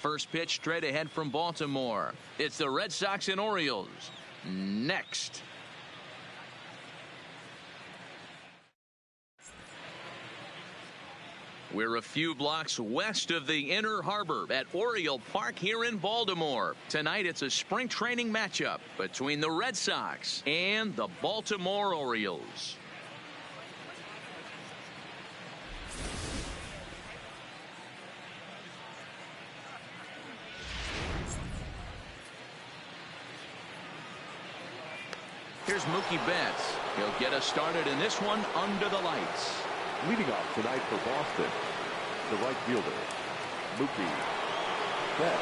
First pitch straight ahead from Baltimore. It's the Red Sox and Orioles. Next. We're a few blocks west of the Inner Harbor at Oriole Park here in Baltimore. Tonight it's a spring training matchup between the Red Sox and the Baltimore Orioles. Here's Mookie Betts. He'll get us started in this one under the lights. Leading off tonight for Boston, the right fielder, Mookie Betts.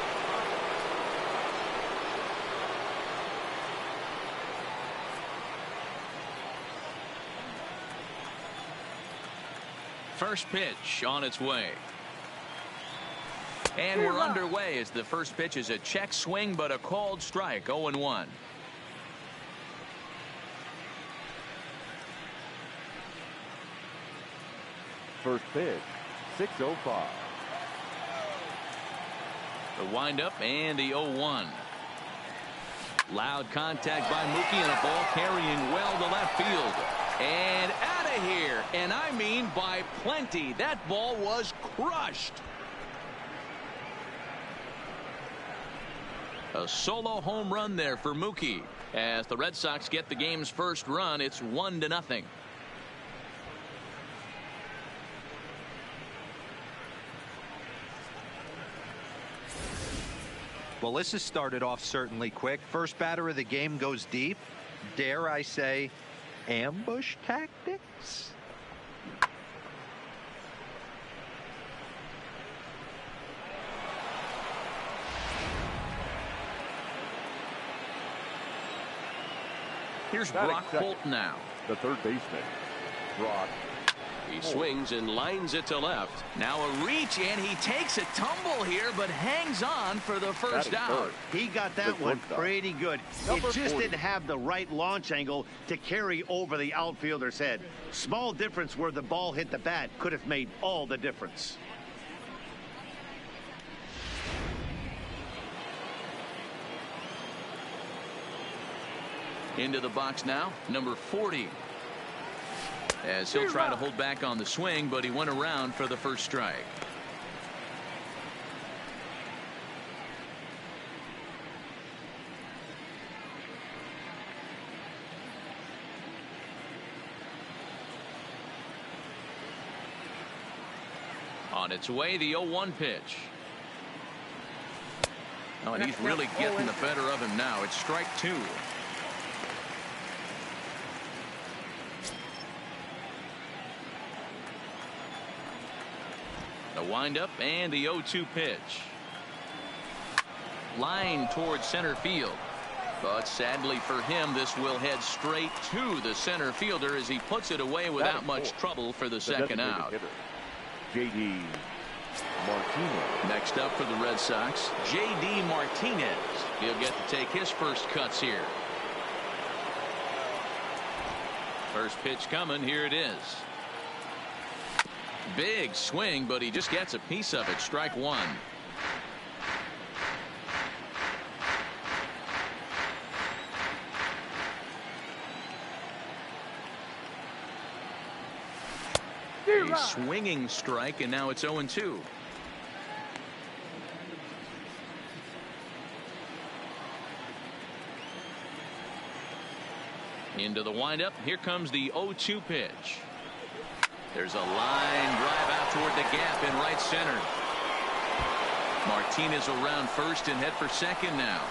First pitch on its way. And we're underway as the first pitch is a check swing, but a called strike, 0-1. First pitch, 6:05. The windup and the 0-1. Loud contact by Mookie and a ball carrying well to left field. And out of here. And I mean by plenty. That ball was crushed. A solo home run there for Mookie. As the Red Sox get the game's first run, it's 1-0. Well, this has started off certainly quick. First batter of the game goes deep. Dare I say, ambush tactics? Here's Brock Holt now. The third baseman, Brock. He swings and lines it to left. Now a reach, and he takes a tumble here, but hangs on for the first out. He got that one pretty good. It just didn't have the right launch angle to carry over the outfielder's head. Small difference where the ball hit the bat could have made all the difference. Into the box now, number 40. As he'll try to hold back on the swing, but he went around for the first strike. On its way, the 0-1 pitch. Oh, and he's really getting the better of him now. It's strike two. The windup and the 0-2 pitch. Line towards center field. But sadly for him, this will head straight to the center fielder as he puts it away without much trouble for the second out. J.D. Martinez. Next up for the Red Sox, J.D. Martinez. He'll get to take his first cuts here. First pitch coming. Here it is. Big swing, but he just gets a piece of it. Strike one. A swinging strike, and now it's 0-2. Into the windup. Here comes the 0-2 pitch. There's a line drive out toward the gap in right center. Martinez around first and head for second now.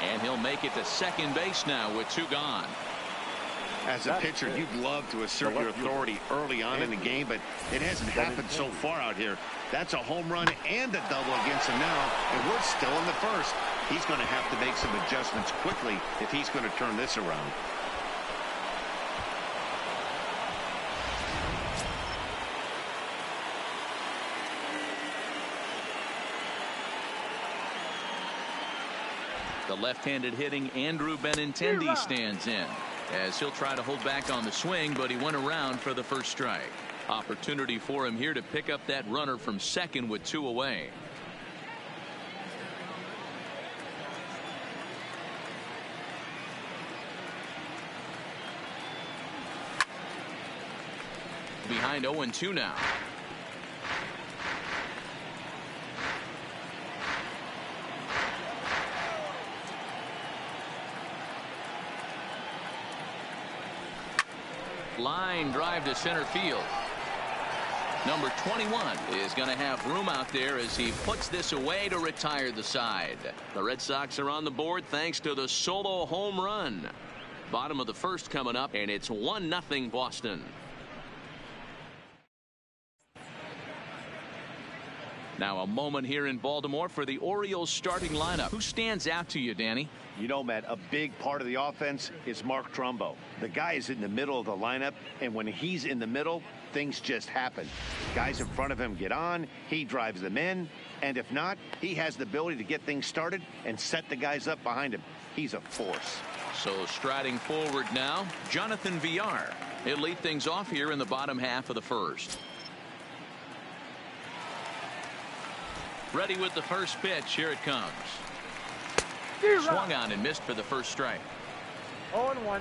And he'll make it to second base now with two gone. As a pitcher, you'd love to assert your authority early on in the game, but it hasn't happened so far out here. That's a home run and a double against him now, and we're still in the first. He's going to have to make some adjustments quickly if he's going to turn this around. The left-handed hitting Andrew Benintendi stands in as he'll try to hold back on the swing, but he went around for the first strike. Opportunity for him here to pick up that runner from second with two away. behind 0-2 now. Line drive to center field. Number 21 is going to have room out there as he puts this away to retire the side. The Red Sox are on the board thanks to the solo home run. Bottom of the first coming up, and it's 1-0 Boston. Now a moment here in Baltimore for the Orioles starting lineup. Who stands out to you, Danny? You know, Matt, a big part of the offense is Mark Trumbo. The guy is in the middle of the lineup, and when he's in the middle, things just happen. Guys in front of him get on, he drives them in, and if not, he has the ability to get things started and set the guys up behind him. He's a force. So striding forward now, Jonathan Villar. He'll lead things off here in the bottom half of the first. Ready with the first pitch. Here it comes. Swung on and missed for the first strike. 0-1.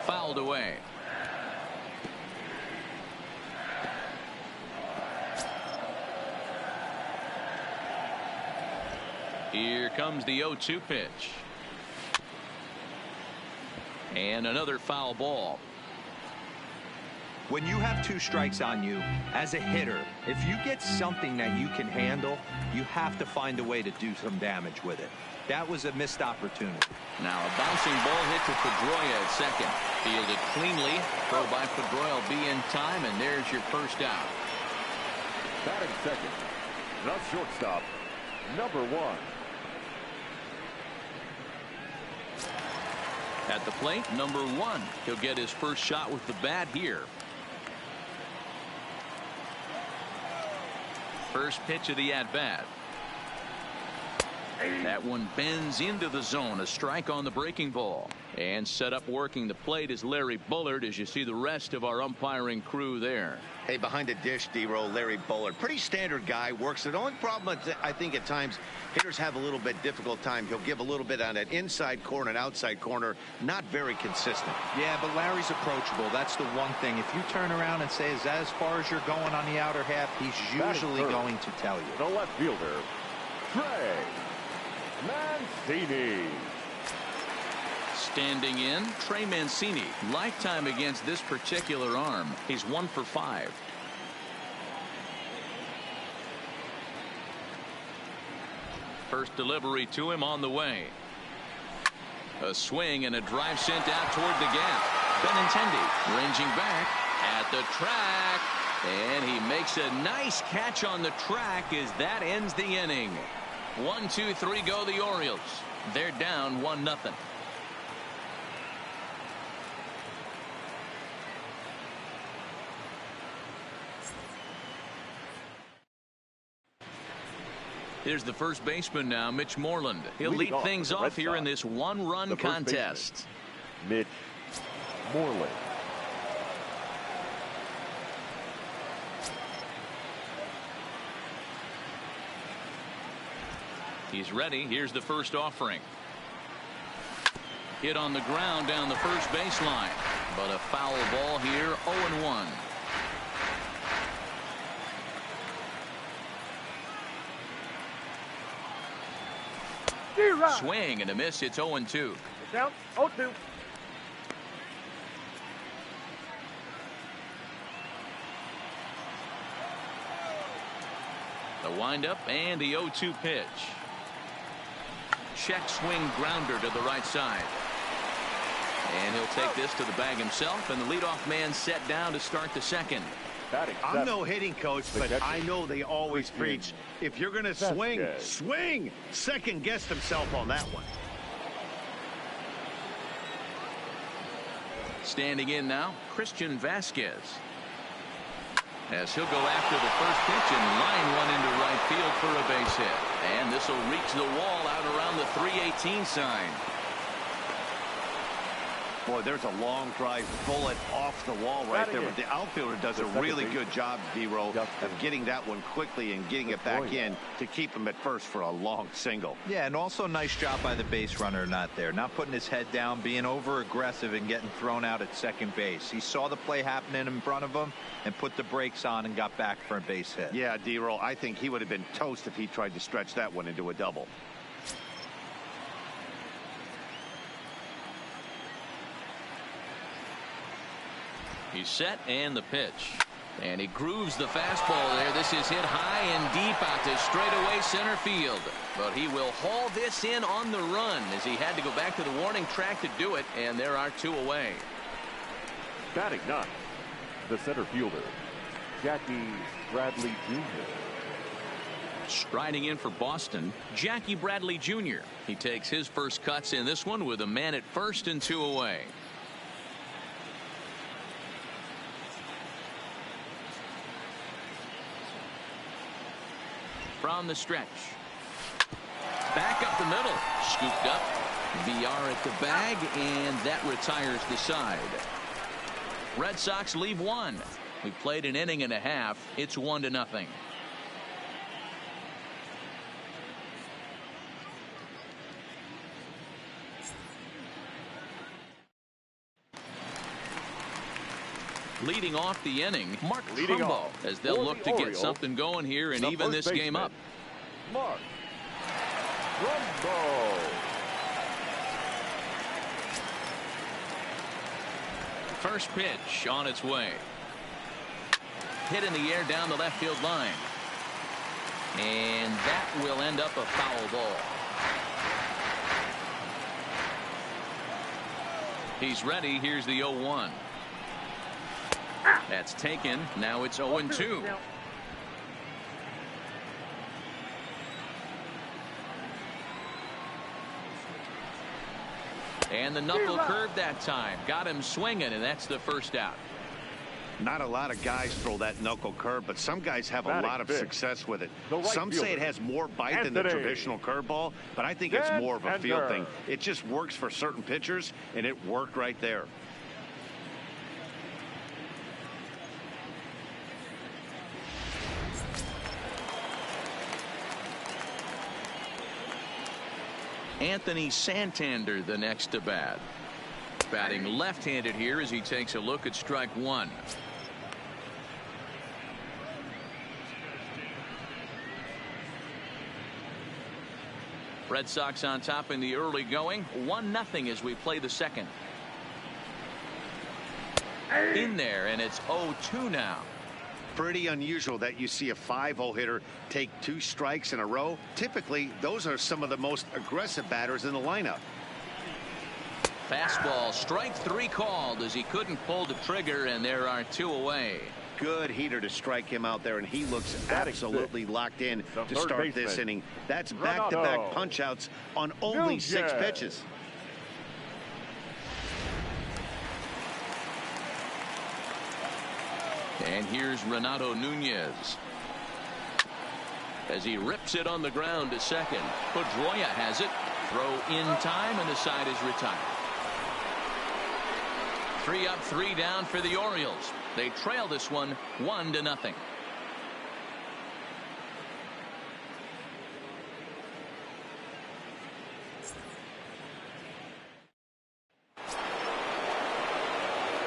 Fouled away. Here comes the 0-2 pitch. And another foul ball. When you have 2 strikes on you, as a hitter, if you get something that you can handle, you have to find a way to do some damage with it. That was a missed opportunity. Now a bouncing ball hit to Pedroia at second. Fielded cleanly. Throw by Pedroia will be in time, and there's your first out. Batting second, the shortstop, number 1. At the plate, number 1. He'll get his first shot with the bat here. First pitch of the at-bat. That one bends into the zone. A strike on the breaking ball. And set up working the plate is Larry Bullard, as you see the rest of our umpiring crew there. Hey, behind the dish, D-Roll, Larry Bullard. Pretty standard guy, works it. The only problem I think at times hitters have a little bit difficult time. He'll give a little bit on that inside corner and outside corner. Not very consistent. Yeah, but Larry's approachable. That's the one thing. If you turn around and say, is that as far as you're going on the outer half, he's usually going to tell you. The left fielder, Trey Mancini. Standing in, Trey Mancini. Lifetime against this particular arm. He's 1 for 5. First delivery to him on the way. A swing and a drive sent out toward the gap. Benintendi ranging back at the track. And he makes a nice catch on the track as that ends the inning. 1, 2, 3 go the Orioles. They're down 1-0. Here's the first baseman now, Mitch Moreland. He'll lead things off here in this one-run contest. Mitch Moreland. He's ready. Here's the first offering. Hit on the ground down the first baseline. But a foul ball here, 0-1. Swing and a miss. It's 0-2. Down 0-2. The windup and the 0-2 pitch. Check swing grounder to the right side. And he'll take this to the bag himself, and the leadoff man set down to start the second. I'm no hitting coach, but I know they always preach, if you're going to swing, swing. Second guessed himself on that one. Standing in now, Christian Vasquez. As he'll go after the first pitch and line one into right field for a base hit. And this will reach the wall out around the 318 sign. Boy, there's a long drive bullet off the wall right there. But the outfielder does a really good job, D-Roll, of getting that one quickly and getting it back in to keep him at first for a long single. Yeah, and also nice job by the base runner not there. Not putting his head down, being over-aggressive and getting thrown out at second base. He saw the play happening in front of him and put the brakes on and got back for a base hit. Yeah, D-Roll, I think he would have been toast if he tried to stretch that one into a double. He's set and the pitch. And he grooves the fastball there. This is hit high and deep out to straightaway center field. But he will haul this in on the run as he had to go back to the warning track to do it. And there are 2 away. Batting ninth, the center fielder, Jackie Bradley Jr. Striding in for Boston, Jackie Bradley Jr. He takes his first cuts in this one with a man at first and 2 away. From the stretch. Back up the middle. Scooped up. VR at the bag, and that retires the side. Red Sox leave 1. We played an inning and a half. It's 1-0. Leading off the inning, Mark Trumbo, as they'll look to get something going here and even this game up. Mark Trumbo. First pitch on its way. Hit in the air down the left field line. And that will end up a foul ball. He's ready. Here's the 0-1. That's taken. Now it's 0-2. And the knuckle curve that time. Got him swinging, and that's the first out. Not a lot of guys throw that knuckle curve, but some guys have a lot of success with it. Some say it has more bite than the traditional curveball, but I think it's more of a feel thing. It just works for certain pitchers, and it worked right there. Anthony Santander the next to bat. Batting left-handed here as he takes a look at strike 1. Red Sox on top in the early going. 1-0 as we play the second. In there, and it's 0-2 now. Pretty unusual that you see a 5-0 hitter take 2 strikes in a row. Typically, those are some of the most aggressive batters in the lineup. Fastball, strike 3 called as he couldn't pull the trigger, and there are 2 away. Good heater to strike him out there, and he looks absolutely locked in to start this inning. That's back-to-back punch-outs on only 6 pitches. And here's Renato Nunez as he rips it on the ground to second. Pedroia has it. Throw in time, and the side is retired. 3 up, 3 down for the Orioles. They trail this one 1-0.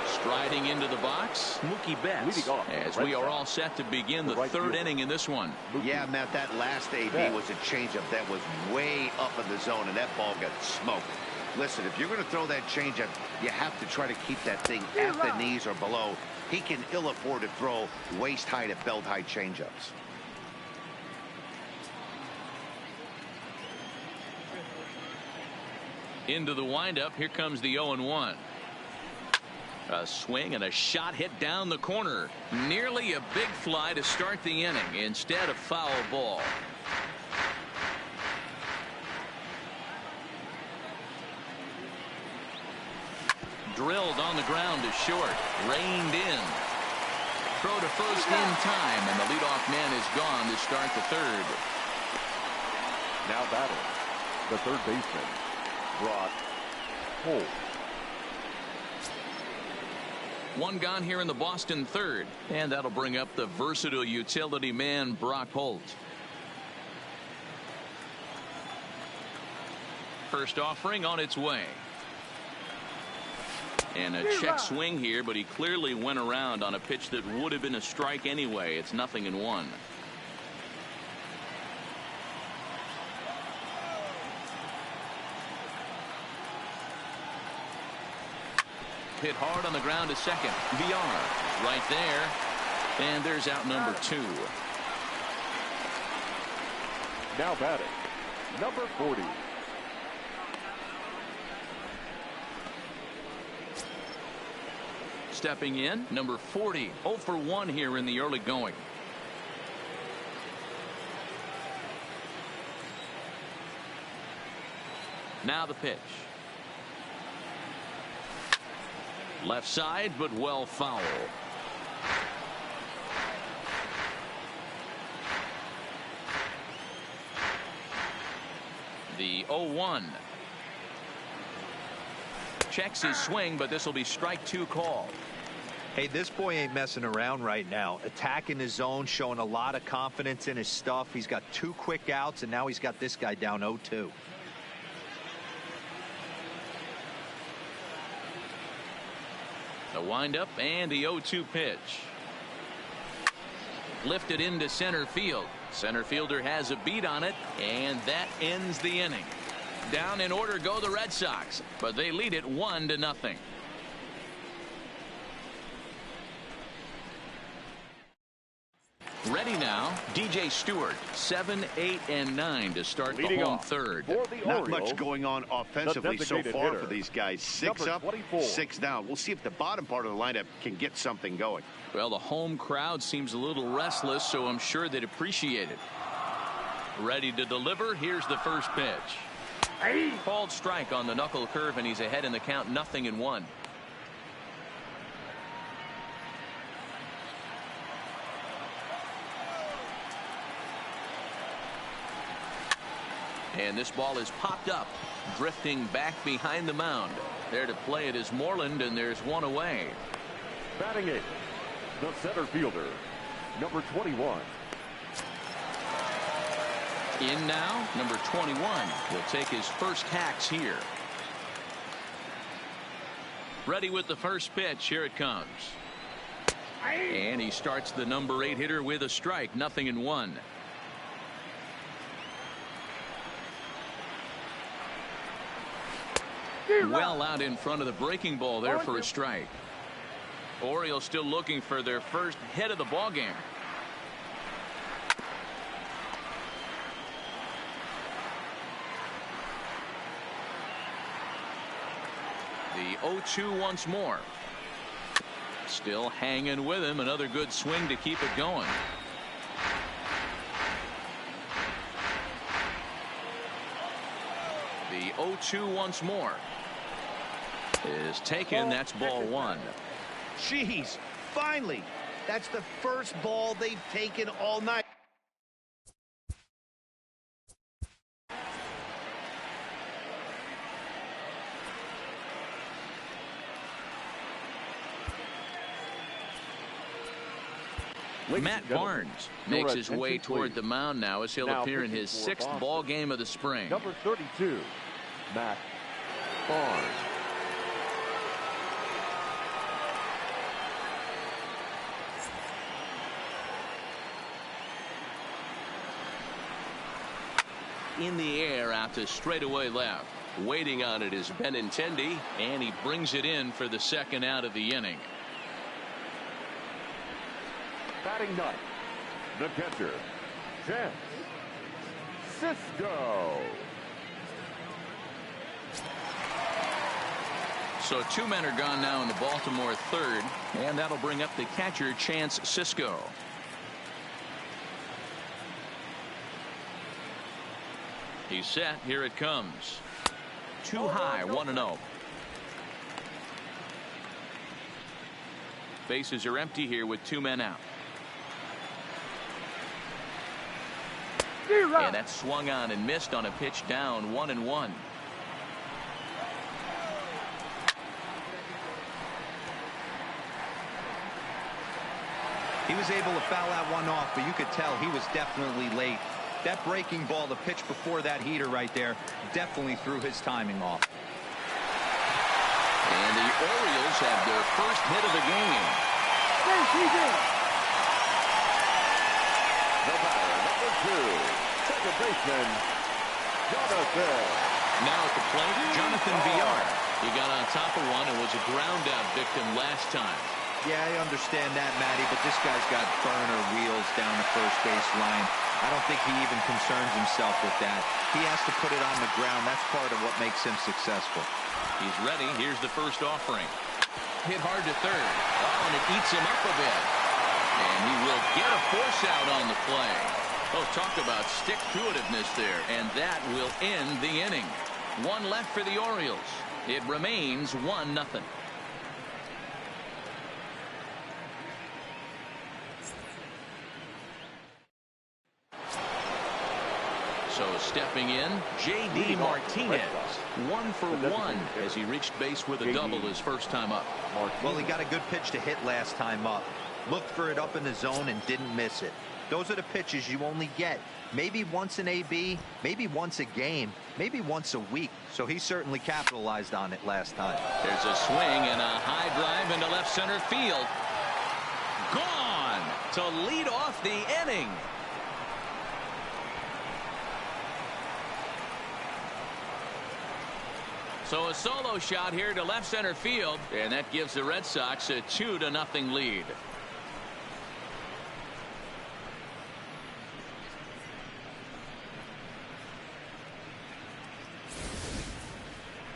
Striding into the box, Mookie Betts, as we are all set to begin the 3rd inning in this one. Yeah, Matt, that last AB was a changeup that was way up in the zone, and that ball got smoked. Listen, if you're going to throw that changeup, you have to try to keep that thing at the knees or below. He can ill afford to throw waist-high to belt-high changeups. Into the windup, here comes the 0-1. A swing and a shot hit down the corner. Nearly a big fly to start the inning. Instead, a foul ball. Drilled on the ground to short. Reined in. Throw to first in time, and the leadoff man is gone to start the 3rd. Now battling, the third baseman, Brock Holt. One gone here in the Boston third, and that'll bring up the versatile utility man Brock Holt. First offering on its way. And a check swing here, but he clearly went around on a pitch that would have been a strike anyway. It's 0-1. Hit hard on the ground to second. VR right there. And there's out number 2. Now batting, number 40. Stepping in, number 40. 0 for 1 here in the early going. Now the pitch. Left side, but well foul. The 0-1. Checks his swing, but this will be strike 2 call. Hey, this boy ain't messing around right now. Attacking his zone, showing a lot of confidence in his stuff. He's got 2 quick outs, and now he's got this guy down 0-2. The windup and the 0-2 pitch. Lifted into center field. Center fielder has a beat on it, and that ends the inning. Down in order go the Red Sox, but they lead it 1-0. Ready now, DJ Stewart, 7, 8, and 9 to start the home third. Not much going on offensively so far for these guys. 6 up, 6 down. We'll see if the bottom part of the lineup can get something going. Well, the home crowd seems a little restless, so I'm sure they'd appreciate it. Ready to deliver. Here's the first pitch. Called strike on the knuckle curve, and he's ahead in the count, 0-1. And this ball is popped up, drifting back behind the mound. There to play it is Moreland, and there's one away. Batting 8, the center fielder, number 21. In now, number 21 will take his first hacks here. Ready with the first pitch. Here it comes. And he starts the number 8 hitter with a strike, 0-1. Well out in front of the breaking ball there for a strike. Orioles still looking for their first hit of the ball game. The 0-2 once more. Still hanging with him. Another good swing to keep it going. The 0-2 once more is taken. That's ball 1. Jeez, finally. That's the first ball they've taken all night. Matt Barnes makes his way toward the mound now as he'll appear in his 6th ball game of the spring. Number 32, Matt Barnes. In the air out to straightaway left. Waiting on it is Benintendi, and he brings it in for the second out of the inning. Batting 9, the catcher, Chance Cisco. So 2 men are gone now in the Baltimore third, and that'll bring up the catcher, Chance Cisco. He's set. Here it comes. Too high, 1-0. Bases are empty here with 2 men out. And that swung on and missed on a pitch down, 1-1. He was able to foul that one off, but you could tell he was definitely late. That breaking ball, the pitch before that heater right there, definitely threw his timing off. And the Orioles have their first hit of the game. The batter, number 2, second baseman, Jonathan. Now at the plate, Jonathan Villar. He got on top of one and was a ground out victim last time. Yeah, I understand that, Matty, but this guy's got burner wheels down the first base line. I don't think he even concerns himself with that. He has to put it on the ground. That's part of what makes him successful. He's ready. Here's the first offering. Hit hard to third. Oh, and it eats him up a bit. And he will get a force out on the play. Oh, talk about stick-to-itiveness there. And that will end the inning. One left for the Orioles. It remains 1-0. So stepping in, J.D. Martinez, 1 for 1 as he reached base with a double his first time up. Well, he got a good pitch to hit last time up. Looked for it up in the zone and didn't miss it. Those are the pitches you only get maybe once an AB, maybe once a game, maybe once a week. So he certainly capitalized on it last time. There's a swing and a high drive into left center field. Gone to lead off the inning. So a solo shot here to left center field, and that gives the Red Sox a 2-0 lead.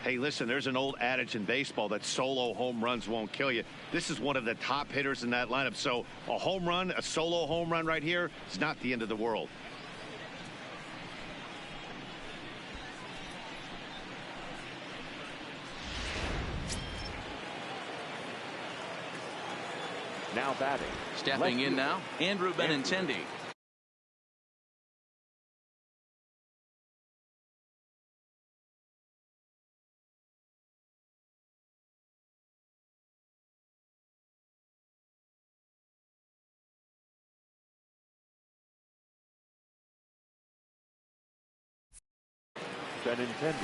Hey, listen, there's an old adage in baseball that solo home runs won't kill you. This is one of the top hitters in that lineup. So a home run, a solo home run right here is not the end of the world. Now batting. Stepping in now, Andrew Benintendi. Benintendi.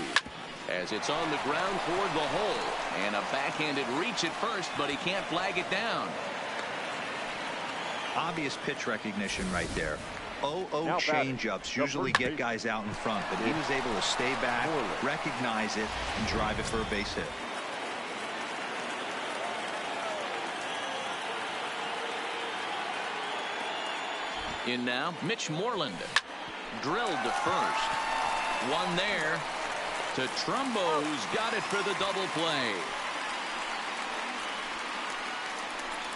As it's on the ground toward the hole, and a backhanded reach at first, but he can't flag it down. Obvious pitch recognition right there. 0-0 change-ups usually get guys out in front, but he was able to stay back, recognize it, and drive it for a base hit. In now, Mitch Moreland. Drilled to first. One there to Trumbo, who's got it for the double play.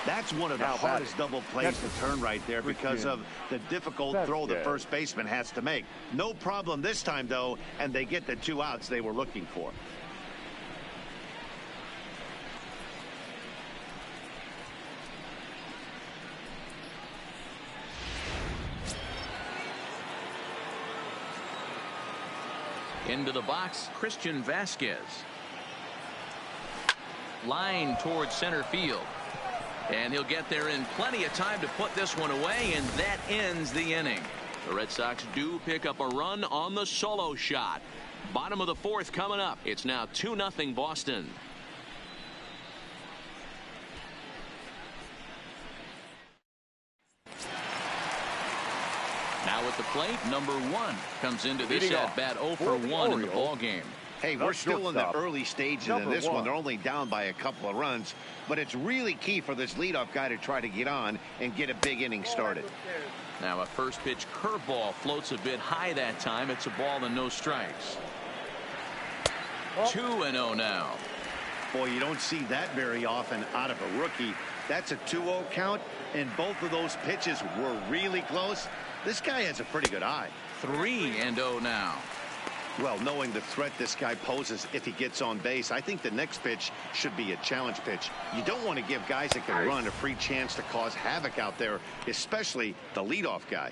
That's one of the hardest double plays to turn right there because of the difficult throw the first baseman has to make. No problem this time, though, and they get the 2 outs they were looking for. Into the box, Christian Vasquez. Line towards center field. And he'll get there in plenty of time to put this one away, and that ends the inning. The Red Sox do pick up a run on the solo shot. Bottom of the 4th coming up. It's now 2-0 Boston. Now at the plate, number 1 comes into this at-bat 0 for 1 in the ballgame. Hey, we're still in the early stages of this one. They're only down by a couple of runs, but it's really key for this leadoff guy to try to get on and get a big inning started. Now a first pitch curveball floats a bit high that time. It's a ball and no strikes. 2-0 now. Boy, you don't see that very often out of a rookie. That's a 2-0 count, and both of those pitches were really close. This guy has a pretty good eye. 3-0 now. Well, knowing the threat this guy poses if he gets on base, I think the next pitch should be a challenge pitch. You don't want to give guys that can run a free chance to cause havoc out there, especially the leadoff guy.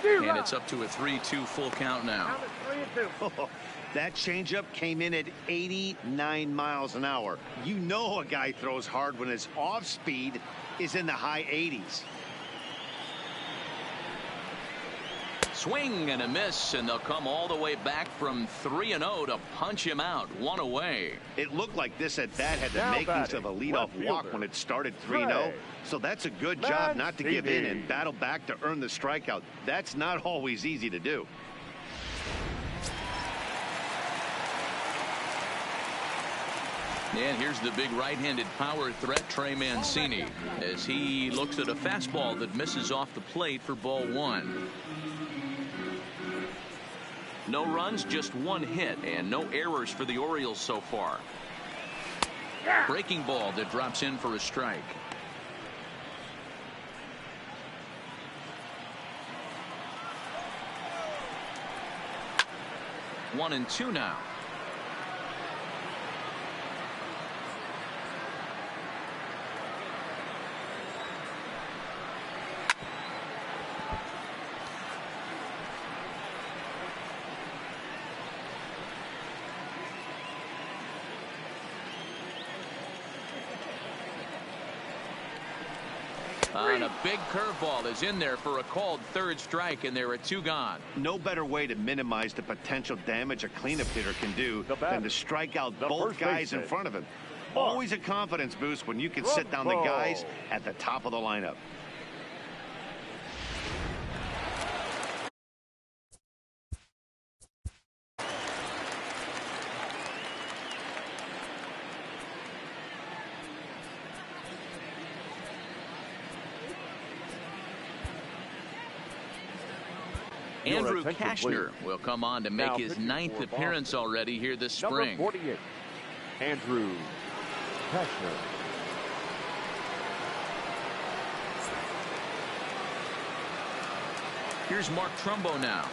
And it's up to a 3-2 full count now. Count it 3-2. That changeup came in at 89 miles an hour. You know a guy throws hard when his off speed is in the high 80s. Swing and a miss, and they'll come all the way back from 3-0 to punch him out. One away. It looked like this at bat had the Now makings batting, of a leadoff left walk fielder, when it started 3-0. Trey. So that's a good job not to give in and battle back to earn the strikeout. That's not always easy to do. And here's the big right-handed power threat, Trey Mancini, as he looks at a fastball that misses off the plate for ball one. No runs, just one hit, and no errors for the Orioles so far. Breaking ball that drops in for a strike. One and two now. And a big curveball is in there for a called third strike, and there are two gone. No better way to minimize the potential damage a cleanup hitter can do than to strike out both guys in front of him. Always a confidence boost when you can sit down the guys at the top of the lineup. Andrew Cashner will come on to make his ninth appearance already here this spring. Number 48, Andrew Cashner. Here's Mark Trumbo now,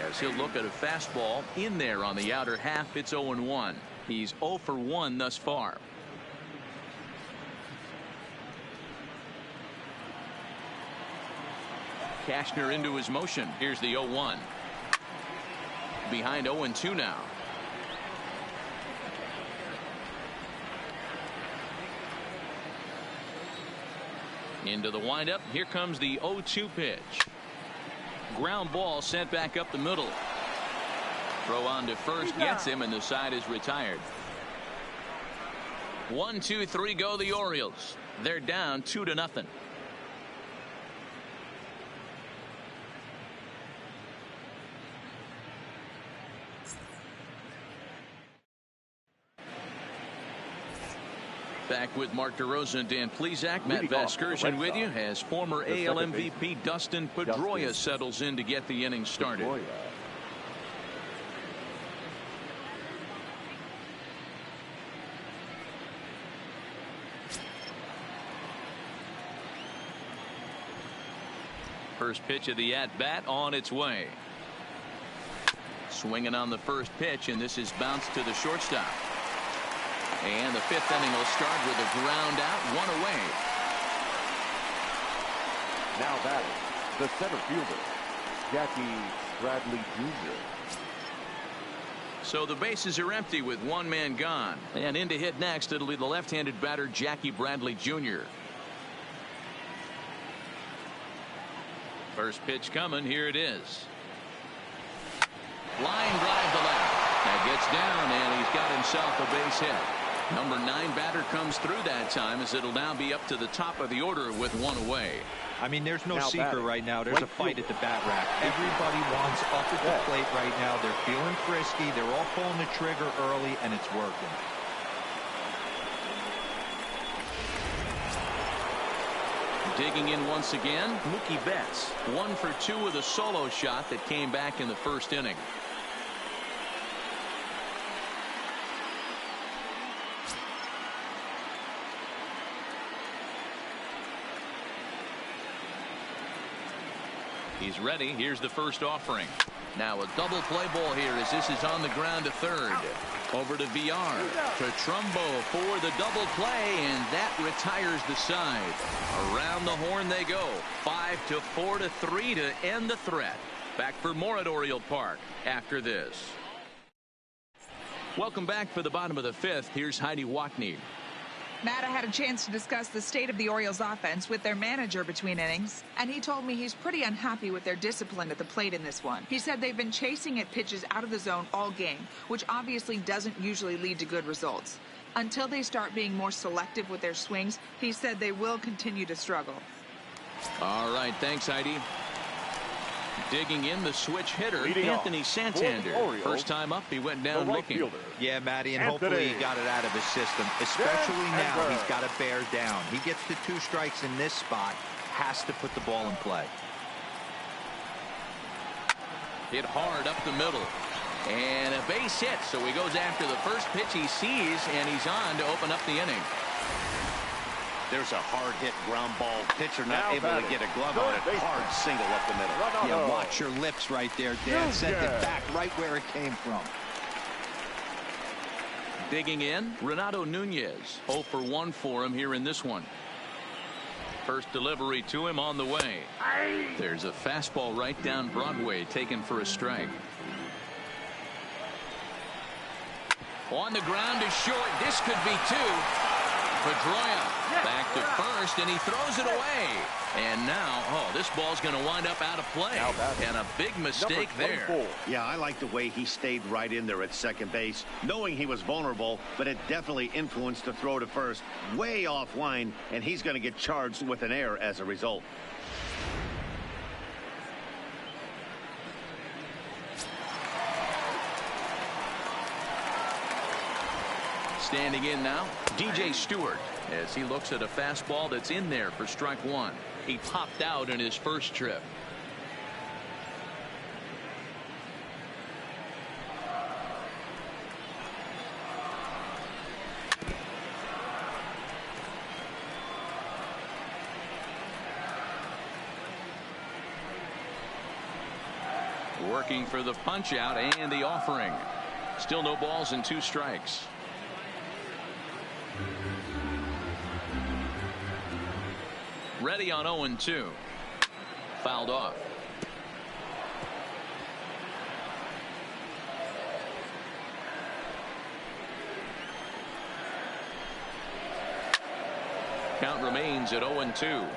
as he'll look at a fastball in there on the outer half. It's 0-1. He's 0 for 1 thus far. Cashner into his motion. Here's the 0-1. Behind 0-2 now. Into the windup. Here comes the 0-2 pitch. Ground ball sent back up the middle. Throw on to first gets him, and the side is retired. 1, 2, 3 go the Orioles. They're down 2-0. Back with Mark DeRosa and Dan Plesac. Matt Vasgersian with you as former AL MVP Dustin Pedroia settles in to get the inning started. First pitch of the at-bat on its way. Swinging on the first pitch, and this is bounced to the shortstop. And the fifth inning will start with a ground out, one away. Now batting, the center fielder, Jackie Bradley Jr. So the bases are empty with one man gone. And in to hit next, it'll be the left-handed batter, Jackie Bradley Jr. First pitch coming. Here it is. Line drive to left. That gets down, and he's got himself a base hit. Number 9 batter comes through that time, as it'll now be up to the top of the order with one away. I mean, there's no secret right now. There's a fight at the bat rack. Everybody wants up at the plate right now. They're feeling frisky. They're all pulling the trigger early, and it's working. Digging in once again, Mookie Betts. 1 for 2 with a solo shot that came back in the first inning. He's ready. Here's the first offering. Now a double play ball here as this is on the ground to third. Over to VR. To Trumbo for the double play, and that retires the side. Around the horn they go. 5-4 to 3 to end the threat. Back for more at Oriole Park after this. Welcome back for the bottom of the fifth. Here's Heidi Wackney. Matt, I had a chance to discuss the state of the Orioles offense with their manager between innings, and he told me he's pretty unhappy with their discipline at the plate in this one. He said they've been chasing at pitches out of the zone all game, which obviously doesn't usually lead to good results. Until they start being more selective with their swings, he said they will continue to struggle. All right, thanks, Heidi. Digging in, the switch hitter, Anthony Santander. First time up, he went down looking. Yeah, Matty, and hopefully he got it out of his system, especially now he's got to bear down. He gets the 2 strikes in this spot, has to put the ball in play. Hit hard up the middle. And a base hit, so he goes after the first pitch he sees, and he's on to open up the inning. There's a hard hit ground ball. Pitcher not able to get a glove on it. Hard single up the middle. Yeah, watch your lips right there, Dan. Sent it back right where it came from. Digging in, Renato Nunez. 0 for 1 for him here in this one. First delivery to him on the way. There's a fastball right down Broadway, taken for a strike. On the ground is short. This could be 2. Pedroia back to first, and he throws it away. And now, this ball's going to wind up out of play. And a big mistake there. Yeah, I like the way he stayed right in there at second base, knowing he was vulnerable, but it definitely influenced the throw to first. Way offline, and he's going to get charged with an error as a result. Standing in now, DJ Stewart, as he looks at a fastball that's in there for strike 1. He popped out in his first trip. Working for the punch out and the offering. Still no balls and 2 strikes. Ready on 0-2. Fouled off. Count remains at 0-2.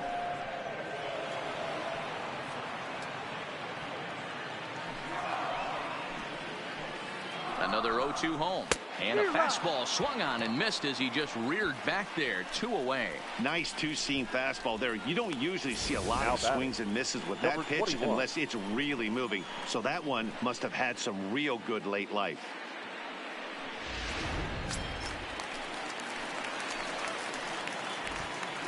Another 0-2 home. And a fastball swung on and missed as he just reared back there. 2 away. Nice 2-seam fastball there. You don't usually see a lot of swings and misses with that pitch unless it's really moving. So that one must have had some real good late life.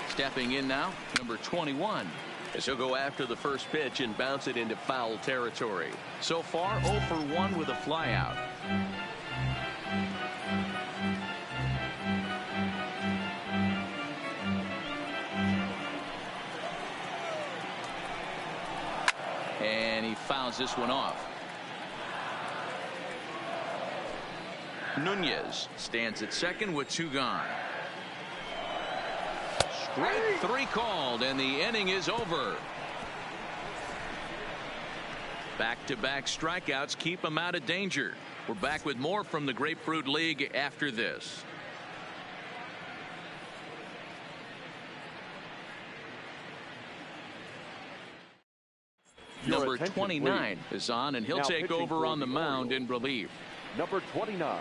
Stepping in now, number 21. As he'll go after the first pitch and bounce it into foul territory. So far, 0 for 1 with a flyout. And he fouls this one off. Nunez stands at second with 2 gone. Strike 3 called, and the inning is over. Back-to-back strikeouts keep him out of danger. We're back with more from the Grapefruit League after this. Number 29 is on, and he'll take over on the mound in relief. Number 29.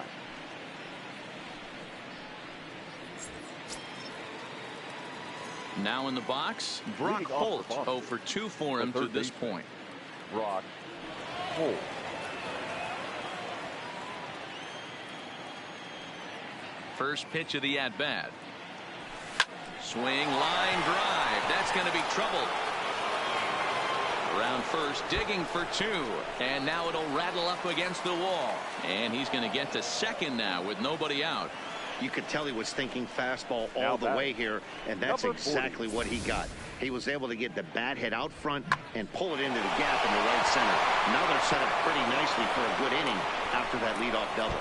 Now in the box, Brock Holt. 0 for 2 for him to this point. Brock Holt. First pitch of the at-bat. Swing, line drive. That's going to be trouble. Around first, digging for 2. And now it'll rattle up against the wall. And he's going to get to second now with nobody out. You could tell he was thinking fastball all the way here, and that's exactly what he got. He was able to get the bat head out front and pull it into the gap in the right center. Now they're set up pretty nicely for a good inning after that leadoff double.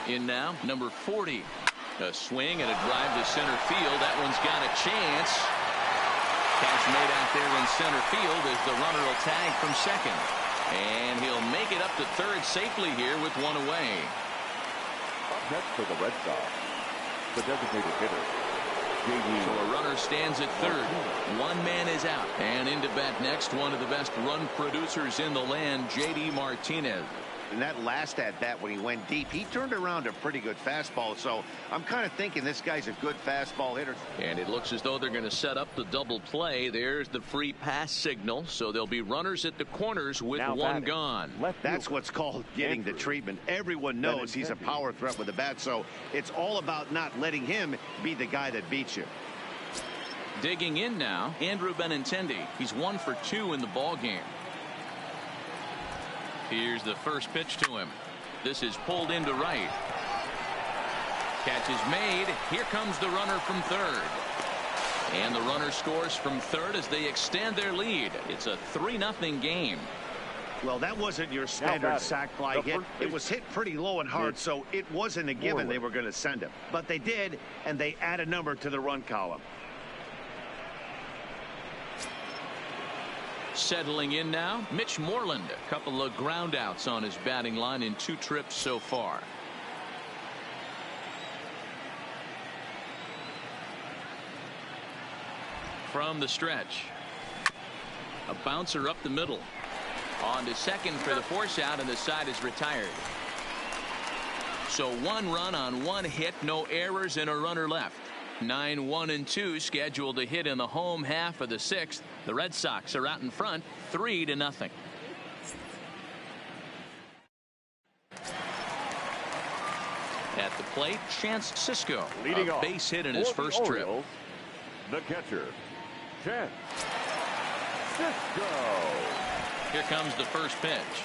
In now, number 40. A swing and a drive to center field. That one's got a chance. Catch made out there in center field as the runner will tag from second. And he'll make it up to third safely here with one away. Up next for the Red Sox, the designated hitter, J.D. So a runner stands at third. One man is out. And into bat next, one of the best run producers in the land, J.D. Martinez. In that last at-bat when he went deep, he turned around a pretty good fastball. So I'm kind of thinking this guy's a good fastball hitter. And it looks as though they're going to set up the double play. There's the free pass signal. So there'll be runners at the corners with now one gone. That's what's called getting the treatment. Everyone knows he's a power threat with the bat. So it's all about not letting him be the guy that beats you. Digging in now, Andrew Benintendi. He's 1 for 2 in the ball game. Here's the first pitch to him. This is pulled into right. Catch is made. Here comes the runner from third. And the runner scores from third as they extend their lead. It's a 3-0 game. Well, that wasn't your standard sac fly hit. It was hit pretty low and hard, so it wasn't a given they were going to send him. But they did, and they add a number to the run column. Settling in now, Mitch Moreland. A couple of ground outs on his batting line in 2 trips so far. From the stretch. A bouncer up the middle. On to second for the force out, and the side is retired. So 1 run on 1 hit, no errors, and a runner left. 9, 1, and 2 scheduled to hit in the home half of the 6th. The Red Sox are out in front, 3-0. At the plate, Chance Sisco, leading a off base hit in his first trip. The catcher, Chance Sisco. Here comes the first pitch.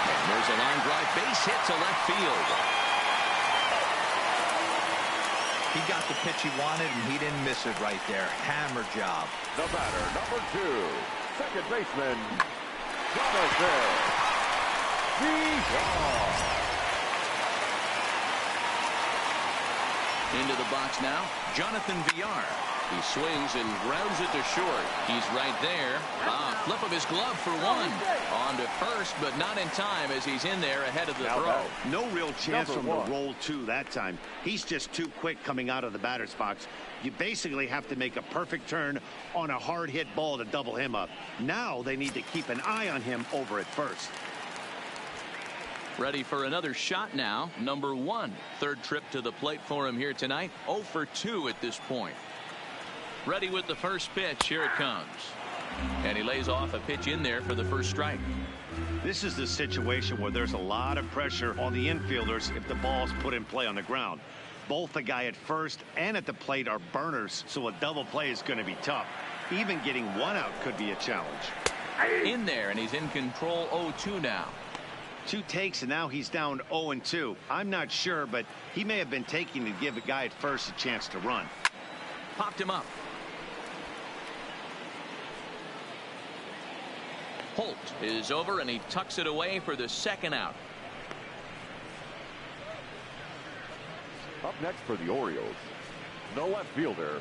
And there's a line drive, base hit to left field. He got the pitch he wanted, and he didn't miss it right there. Hammer job. The batter, number 2, second baseman, Jonathan Villar. Into the box now, Jonathan Villar. He swings and grounds it to short. He's right there. Flip of his glove for 1. On to first, but not in time as he's in there ahead of the throw. No real chance from the roll 2 that time. He's just too quick coming out of the batter's box. You basically have to make a perfect turn on a hard hit ball to double him up. Now they need to keep an eye on him over at first. Ready for another shot now. Number 1. Third trip to the plate for him here tonight. 0 for 2 at this point. Ready with the first pitch. Here it comes. And he lays off a pitch in there for the first strike. This is the situation where there's a lot of pressure on the infielders if the ball's put in play on the ground. Both the guy at first and at the plate are burners, so a double play is going to be tough. Even getting 1 out could be a challenge. In there, and he's in control 0-2 now. 2 takes, and now he's down 0-2. I'm not sure, but he may have been taking to give the guy at first a chance to run. Popped him up. Holt is over, and he tucks it away for the second out. Up next for the Orioles, the left fielder,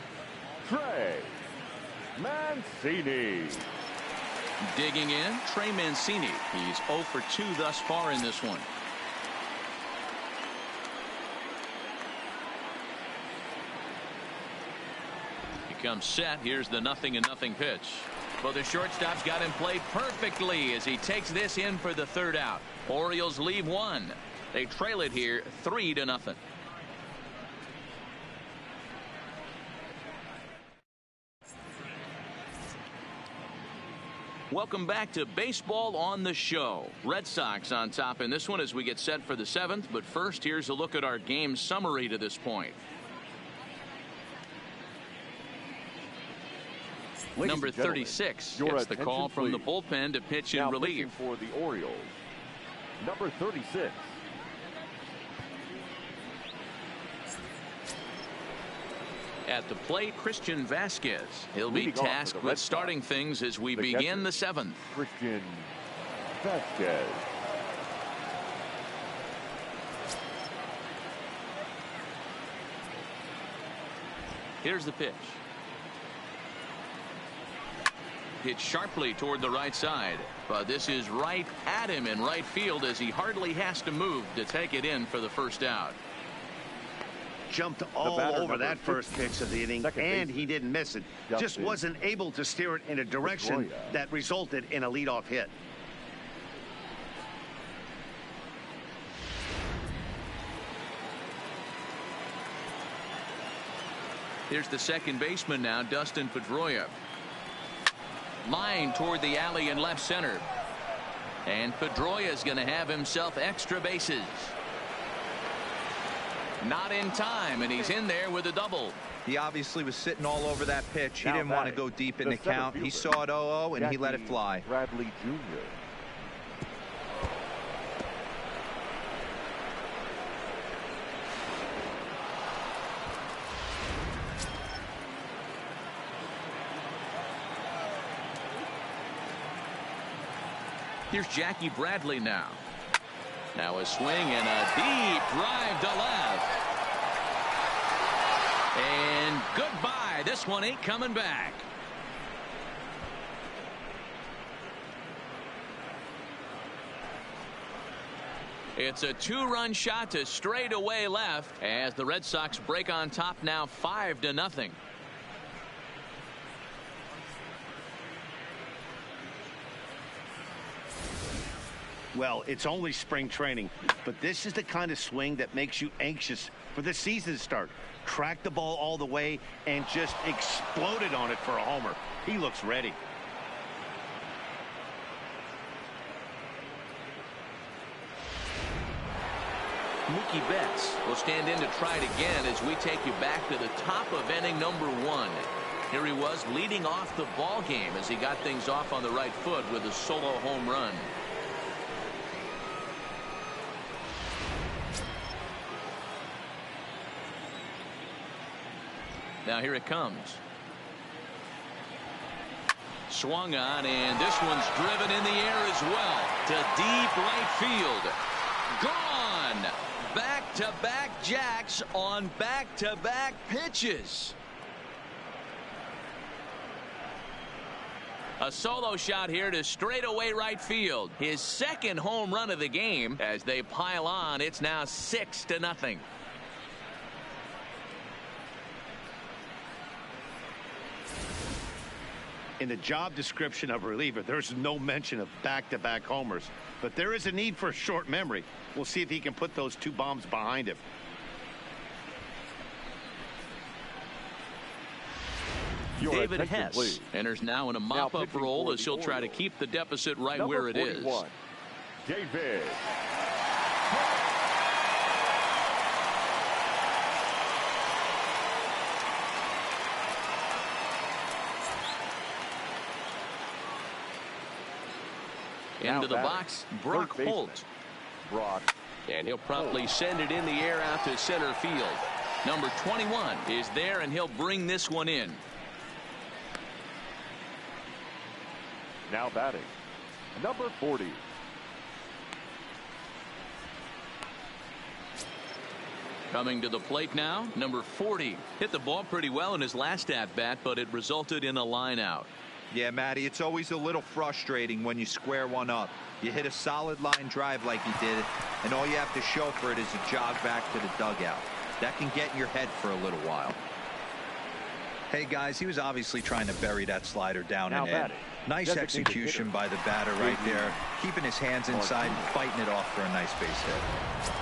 Trey Mancini. Digging in, Trey Mancini. He's 0 for 2 thus far in this one. He comes set. Here's the 0-0 pitch. Well, the shortstop's got him played perfectly as he takes this in for the third out. Orioles leave 1. They trail it here 3-0. Welcome back to Baseball on the Show. Red Sox on top in this one as we get set for the 7th. But first, here's a look at our game summary to this point. Number 36 gets the call from the bullpen to pitch in relief. For the Orioles, number 36. At the plate, Christian Vasquez. He'll be tasked with starting things as we begin the 7th. Christian Vasquez. Here's the pitch. Hit sharply toward the right side, but this is right at him in right field as he hardly has to move to take it in for the first out. Jumped all over that first pitch of the inning, and he didn't miss it. Just wasn't able to steer it in a direction that resulted in a leadoff hit. Here's the second baseman now, Dustin Pedroia. Line toward the alley in left center. And Pedroia is going to have himself extra bases. Not in time, and he's in there with a double. He obviously was sitting all over that pitch. He didn't want to go deep in the count. He saw it 0-0, and he let it fly. Bradley Jr. Here's Jackie Bradley now. Now a swing and a deep drive to left. And goodbye. This one ain't coming back. It's a two-run shot to straightaway left as the Red Sox break on top now 5-0. Well, it's only spring training, but this is the kind of swing that makes you anxious for the season to start. Tracked the ball all the way and just exploded on it for a homer. He looks ready. Mookie Betts will stand in to try it again as we take you back to the top of inning number 1. Here he was leading off the ball game as he got things off on the right foot with a solo home run. Now here it comes. Swung on, and this one's driven in the air as well to deep right field. Gone. Back-to-back jacks on back-to-back pitches. A solo shot here to straightaway right field. His second home run of the game. As they pile on, it's now 6-0. In the job description of a reliever, there's no mention of back-to-back homers. But there is a need for a short memory. We'll see if he can put those two bombs behind him. David Hess enters now in a mop-up role as he'll try to keep the deficit right where it is. David. Into the box, Brock Holt. And he'll promptly send it in the air out to center field. Number 21 is there, and he'll bring this one in. Now batting, number 40. Coming to the plate now, number 40. Hit the ball pretty well in his last at-bat, but it resulted in a line out. Yeah, Matty, it's always a little frustrating when you square one up. You hit a solid line drive like he did, and all you have to show for it is a jog back to the dugout. That can get in your head for a little while. Hey, guys, he was obviously trying to bury that slider down and in. Nice execution by the batter right there, keeping his hands inside and fighting it off for a nice base hit.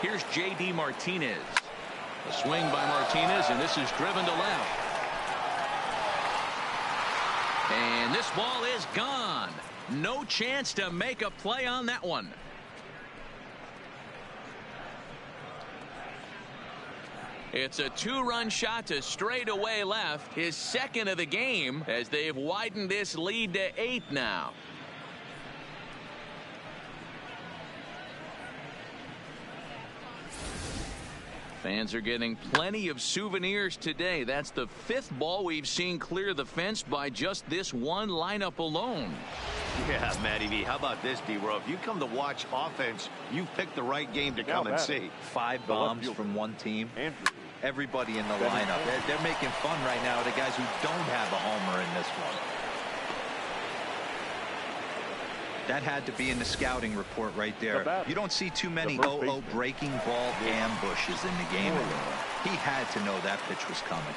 Here's J.D. Martinez. A swing by Martinez, and this is driven to left. And this ball is gone. No chance to make a play on that one. It's a two-run shot to straightaway left, his second of the game, as they've widened this lead to 8 now. Fans are getting plenty of souvenirs today. That's the 5th ball we've seen clear the fence by just this one lineup alone. Yeah, Matty V. How about this, D-Row? If you come to watch offense, you've picked the right game to come and see. 5 bombs from one team. Everybody in the lineup. They're making fun right now of the guys who don't have a homer in this one. That had to be in the scouting report right there. You don't see too many 0-0 breaking ball ambushes in the game anymore. He had to know that pitch was coming.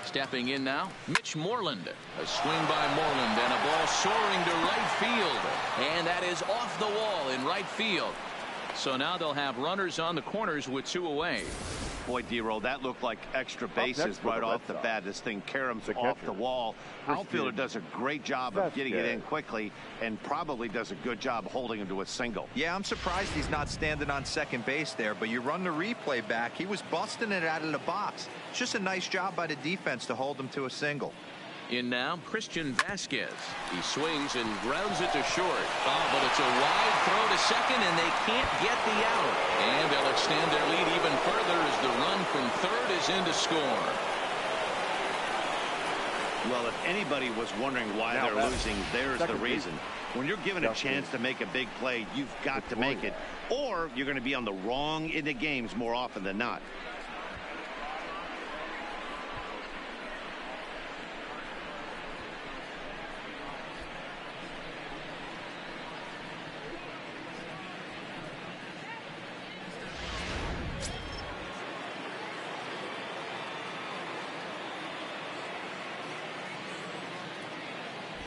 Stepping in now, Mitch Moreland. A swing by Moreland and a ball soaring to right field. And that is off the wall in right field. So now they'll have runners on the corners with 2 away. Boy, D-Roll, that looked like extra bases right off the bat. This thing caroms off the wall. Outfielder does a great job of getting it in quickly and probably does a good job holding him to a single. Yeah, I'm surprised he's not standing on second base there, but you run the replay back. He was busting it out of the box. It's just a nice job by the defense to hold him to a single. In now, Christian Vasquez. He swings and grounds it to short. Oh, but it's a wide throw to second, and they can't get the out. And they'll extend their lead even further as the run from third is in to score. Well, if anybody was wondering why they're losing, there's the reason. When you're given a chance to make a big play, you've got to make it, or you're going to be on the wrong end of games more often than not.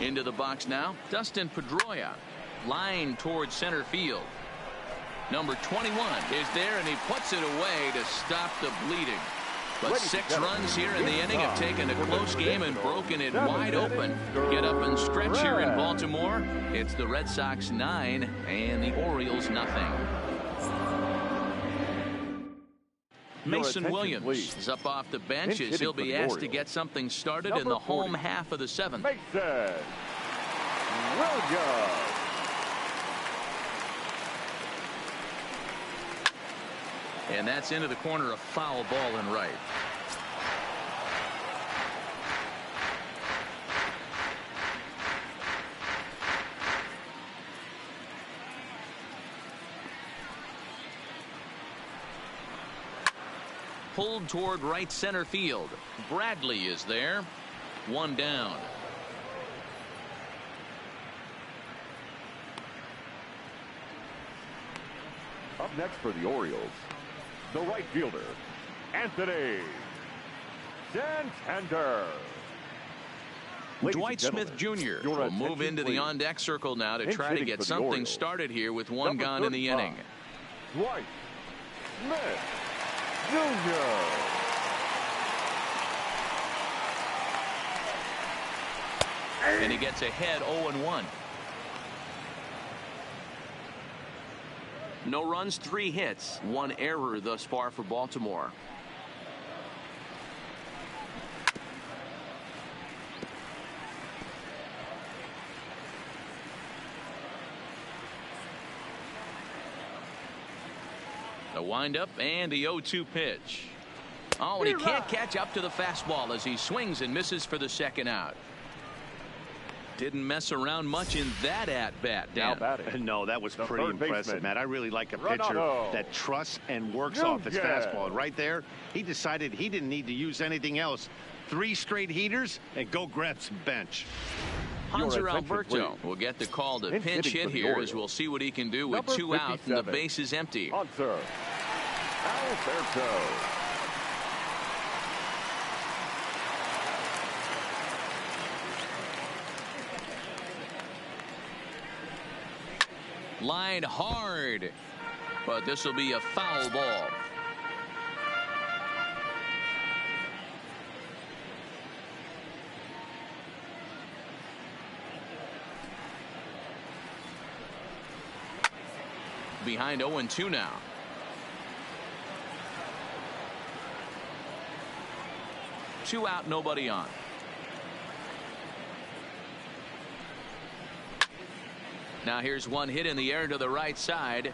Into the box now, Dustin Pedroia. Line towards center field. Number 21 is there, and he puts it away to stop the bleeding. But 6 runs here in the inning have taken a close game and broken it wide open. Get up and stretch here in Baltimore. It's the Red Sox 9 and the Orioles nothing. Mason Williams is up off the bench as he'll be asked to get something started in the home half of the 7th. Mason Williams. And that's into the corner, a foul ball and right. Pulled toward right center field. Bradley is there. 1 down. Up next for the Orioles, the right fielder, Anthony Santander. Dwight Smith Jr. will move into the on-deck circle now to try to get something started here with 1 gone in the inning. Dwight Smith Jr. And he gets ahead 0-1. No runs, 3 hits, 1 error thus far for Baltimore. The windup and the 0-2 pitch. Oh, and he can't catch up to the fastball as he swings and misses for the 2nd out. Didn't mess around much in that at-bat, Dan. No, that was pretty impressive, Matt. I really like a pitcher that trusts and works off his fastball. And right there, he decided he didn't need to use anything else. 3 straight heaters and go grab some bench. Hanser Alberto will get the call to pinch hit here as we'll see what he can do with 2 out and the base is empty. Hanser Alberto. Line hard, but this will be a foul ball. Behind 0-2 now. 2 out, nobody on. Now here's one hit in the air to the right side,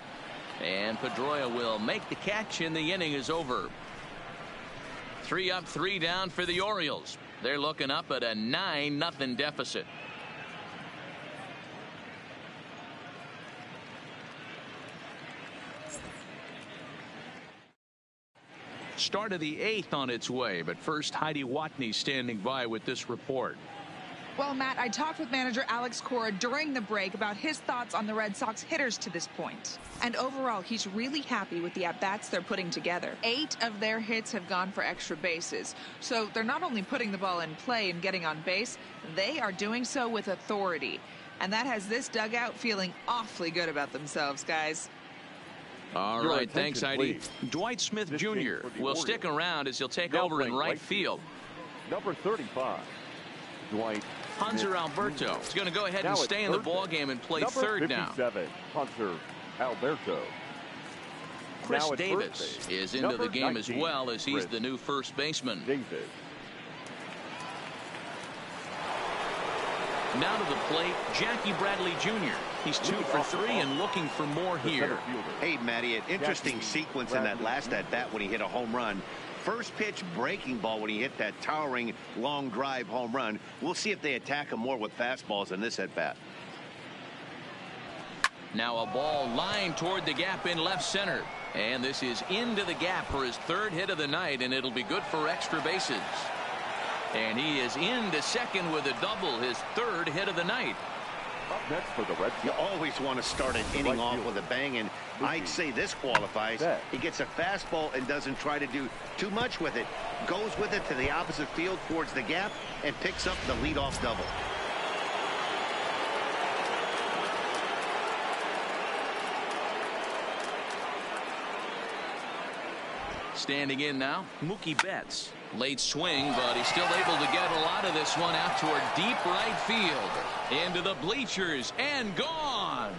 and Pedroia will make the catch, and the inning is over. 3 up, 3 down for the Orioles. They're looking up at a 9-0 deficit. Start of the 8th on its way, but first Heidi Watney standing by with this report. Well, Matt, I talked with manager Alex Cora during the break about his thoughts on the Red Sox hitters to this point. And overall, he's really happy with the at-bats they're putting together. 8 of their hits have gone for extra bases. So they're not only putting the ball in play and getting on base, they are doing so with authority. And that has this dugout feeling awfully good about themselves, guys. All right, thanks, Heidi. Dwight Smith Jr. will stick around as he'll take over in right field. Number 35, Dwight Hunter Alberto is going to go ahead and stay in the ball game and play third now. Hunter Alberto. Chris Davis is into the game as well, as he's the new first baseman. Now to the plate, Jackie Bradley Jr. He's 2 for 3 and looking for more here. Hey, Matty, an interesting sequence in that last at-bat when he hit a home run. First pitch breaking ball when he hit that towering long drive home run. We'll see if they attack him more with fastballs in this at-bat. Now a ball lined toward the gap in left center. And this is into the gap for his 3rd hit of the night, and it'll be good for extra bases. And he is into second with a double, his 3rd hit of the night. Up next for the Red Sox. You always want to start an inning off with a bang, and I'd say this qualifies. He gets a fastball and doesn't try to do too much with it. Goes with it to the opposite field towards the gap and picks up the leadoff double. Standing in now, Mookie Betts. Late swing, but he's still able to get a lot of this one out toward deep right field. Into the bleachers and gone.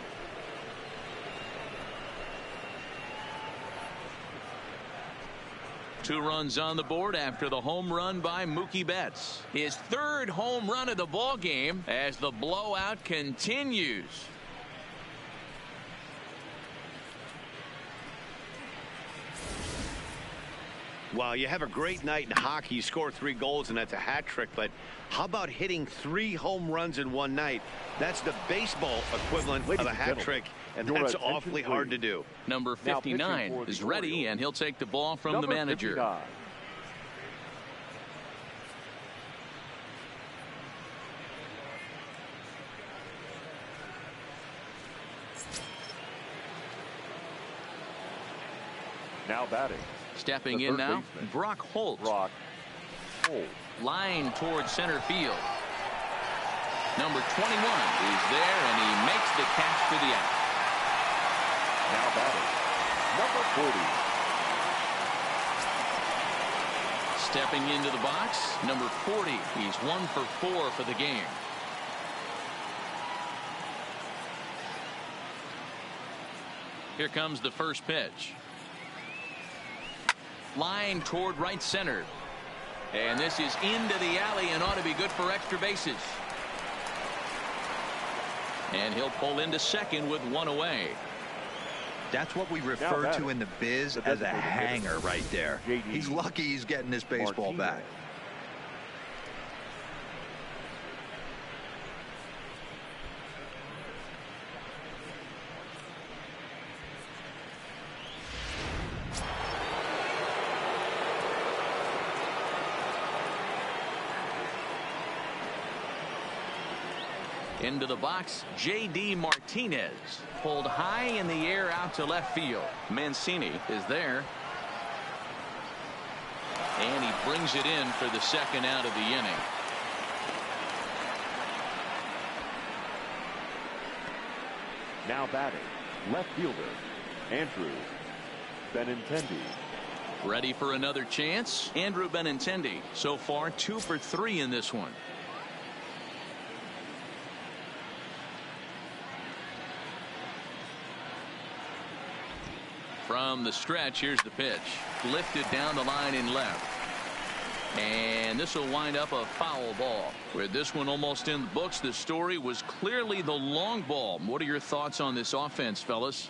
Two runs on the board after the home run by Mookie Betts. His 3rd home run of the ball game as the blowout continues. Well, you have a great night in hockey. You score 3 goals, and that's a hat trick. But how about hitting 3 home runs in one night? That's the baseball equivalent of a hat trick, and that's awfully hard to do. Number 59 is ready, and he'll take the ball from the manager. 59. Now batting. Stepping in now, Brock Holt. Line towards center field. Number 21 is there, and he makes the catch for the out. Now batting, number 40. Stepping into the box, number 40. He's 1 for 4 for the game. Here comes the first pitch. Line toward right center. And this is into the alley and ought to be good for extra bases. And he'll pull into second with 1 away. That's what we refer to in the biz as a hanger right there. He's lucky he's getting this baseball back. Into the box, J.D. Martinez. Pulled high in the air out to left field. Mancini is there. And he brings it in for the 2nd out of the inning. Now batting, left fielder, Andrew Benintendi. Ready for another chance, Andrew Benintendi. So far 2 for 3 in this one. From the stretch, here's the pitch. Lifted down the line in left. And this will wind up a foul ball. With this one almost in the books, the story was clearly the long ball. What are your thoughts on this offense, fellas?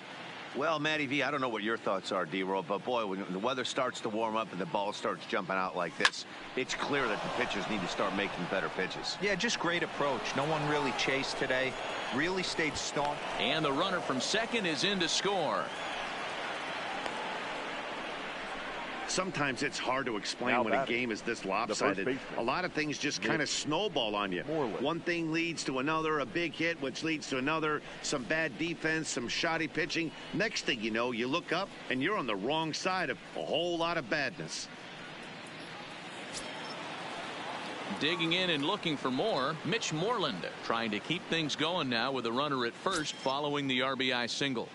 Well, Matty V, I don't know what your thoughts are, D-Roll, but boy, when the weather starts to warm up and the ball starts jumping out like this, it's clear that the pitchers need to start making better pitches. Yeah, just great approach. No one really chased today. Really stayed staunch. And the runner from second is in to score. Sometimes it's hard to explain when a game is this lopsided. A lot of things just kind of snowball on you. One thing leads to another, a big hit, which leads to another, some bad defense, some shoddy pitching. Next thing you know, you look up and you're on the wrong side of a whole lot of badness. Digging in and looking for more, Mitch Moreland trying to keep things going now with a runner at first following the RBI single.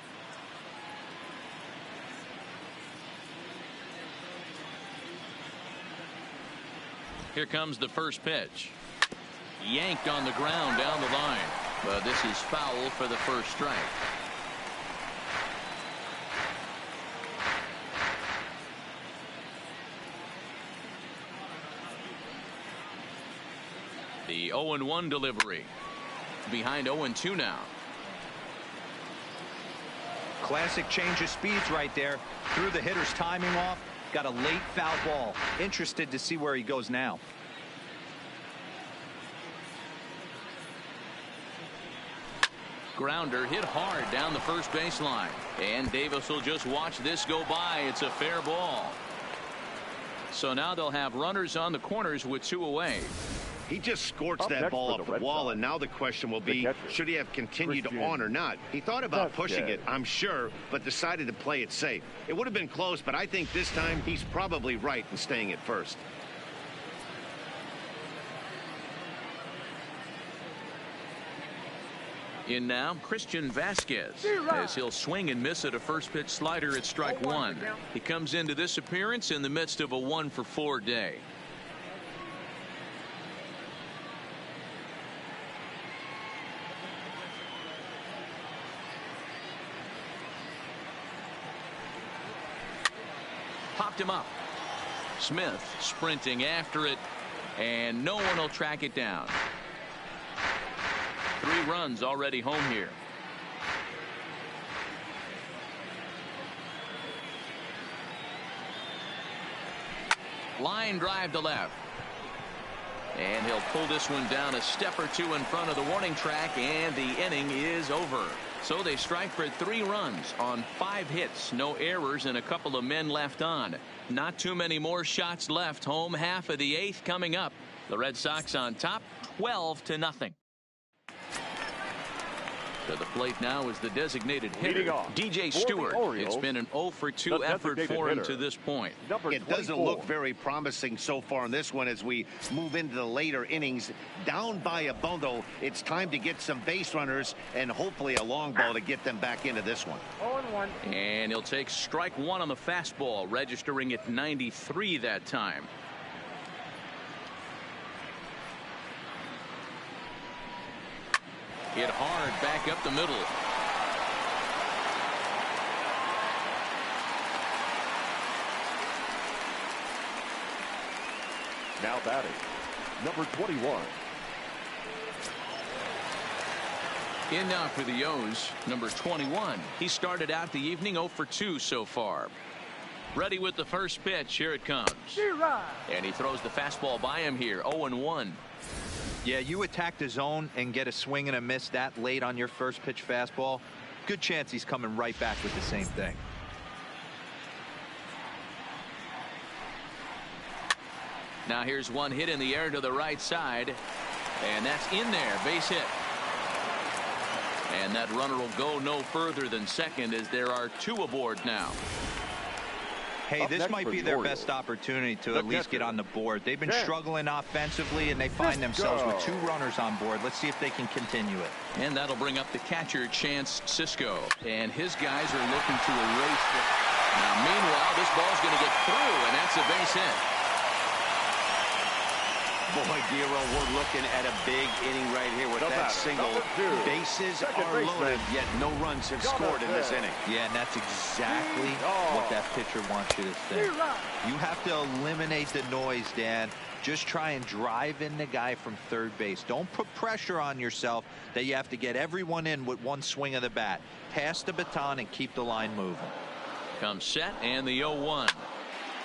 Here comes the first pitch. Yanked on the ground down the line. But this is foul for the first strike. The 0-1 delivery. Behind 0-2 now. Classic change of speeds right there. Threw the hitter's timing off. Got a late foul ball. Interested to see where he goes now. Grounder hit hard down the first baseline. And Davis will just watch this go by. It's a fair ball. So now they'll have runners on the corners with 2 away. He just scorched that ball off the wall, and now the question will be, should he have continued on or not? He thought about pushing it, I'm sure, but decided to play it safe. It would have been close, but I think this time he's probably right in staying at first. In now, Christian Vasquez, as he'll swing and miss at a first pitch slider at strike 1. He comes into this appearance in the midst of a 1-for-4 day. Popped him up. Smith sprinting after it, and no one will track it down. 3 runs already home here. Line drive to left. And he'll pull this one down a step or 2 in front of the warning track, and the inning is over. So they strike for 3 runs on 5 hits, no errors, and a couple of men left on. Not too many more shots left. Home half of the 8th coming up. The Red Sox on top, 12-0. To the plate now is the designated hitter, DJ Stewart. It's been an 0-for-2 effort for him to this point. It doesn't look very promising so far in this one as we move into the later innings. Down by a bundle, it's time to get some base runners and hopefully a long ball to get them back into this one. 0-1. And he'll take strike 1 on the fastball, registering at 93 that time. Hit hard back up the middle. Now batting, number 21. In now for the O's, number 21. He started out the evening 0-for-2 so far. Ready with the first pitch. Here it comes. And he throws the fastball by him here. 0-1. Yeah, you attack the zone and get a swing and a miss that late on your first pitch fastball. Good chance he's coming right back with the same thing. Now here's one hit in the air to the right side. And that's in there. Base hit. And that runner will go no further than second as there are 2 aboard now. Hey, this might be their best opportunity to at least get on the board. They've been struggling offensively, and they find themselves with 2 runners on board. Let's see if they can continue it. And that'll bring up the catcher, Chance Cisco. And his guys are looking to erase it. Now, meanwhile, this ball's going to get through, and that's a base hit. Boy, Giro, we're looking at a big inning right here with that single. Bases are loaded, yet no runs have scored in this inning. Yeah, and that's exactly what that pitcher wants you to think. You have to eliminate the noise, Dan. Just try and drive in the guy from third base. Don't put pressure on yourself that you have to get everyone in with one swing of the bat. Pass the baton and keep the line moving. Comes set and the 0-1.